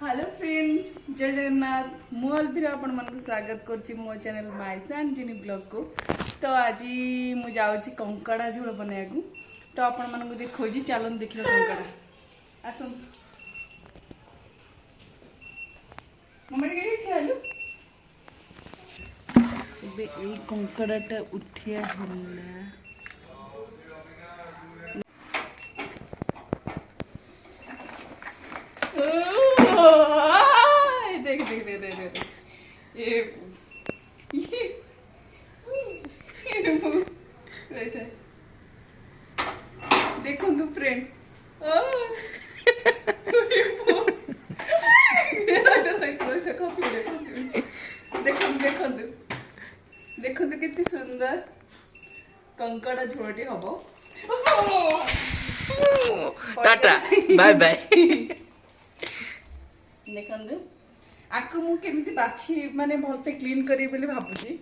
Hello friends, जय जगन्नाथ। मु अलभिरा आपण मन स्वागत करछि मो चैनल mysha&jini ब्लॉग को। तो आज मु जाउछि कंकड़ा झोल बनाया तो आपण मन को देखौछि। चलन देखियो कंकड़ा आसम मम्मी के खेलु बे ए कंकड़ाटा उठिया होला। देख देख देख देख देख ये देखो तू फ्रेंड देखो देखो देखो कितनी सुंदर कंकड़ा झोलटी हबो। Tata bye bye. देखंदे आकु मु केमिति बाछि माने भलसे क्लीन करी बोली भाबुची।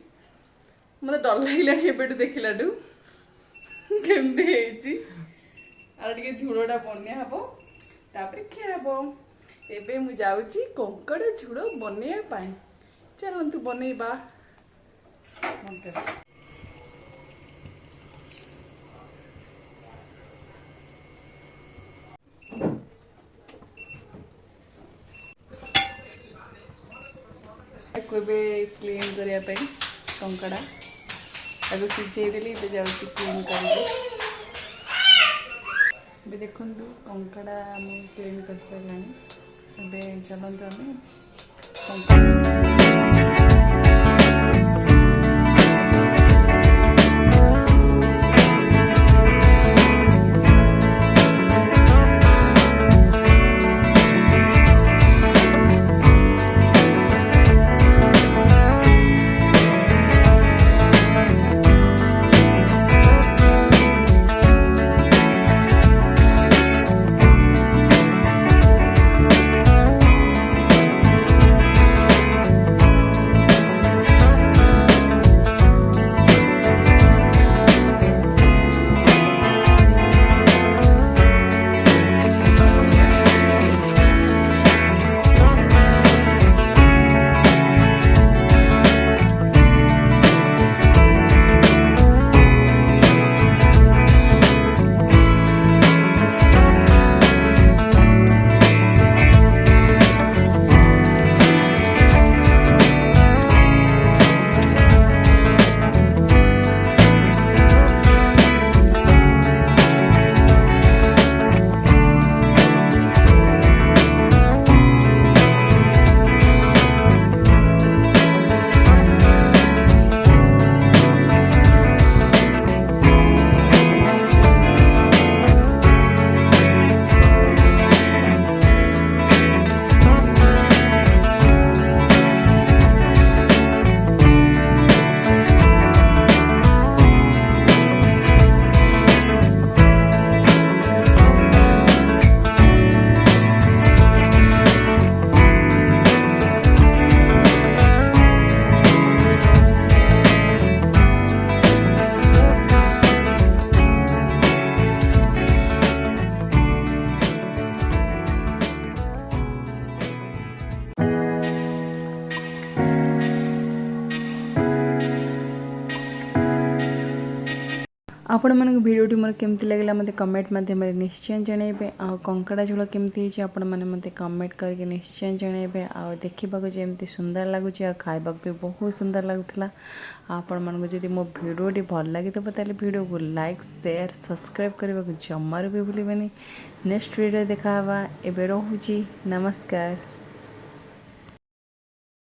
मते डर लागिलानी एबेटु देखिलाडू केमिति हेची। आर टिके झुड़ोटा बन्या हबो तापरे खिया हबो। एबे मु जाउची कंकड़ा झुड़ो बनेया पाई। चलंतु बनेबा मनते कोबे क्लीन करिया पे कंकड़ा आगो सिझे देली पे जाउची क्लीन करबे। बे देखंतु कंकड़ा मु क्लीन कर सलानी। बे चलंतु हमें कंकड़ा आपण मन भिडियोटी मोर केमती लगला मते कमेंट माध्यम निश्चय जनइबे। आ कंकड़ा झोल केमती होची आपण माने मते कमेंट करके निश्चय जनइबे। आ देखिबा को जेमती सुंदर लागुची आ खाइबा भी बहुत सुंदर लागुतला। आपण मन को जदि मो भिडियोटी भल लागी तो ताले भिडियो को लाइक शेयर सब्सक्राइब करबा को जम्मार भी भूलिबेनी। नेक्स्ट वीडियो देखा हवा एबे रहूची। नमस्कार।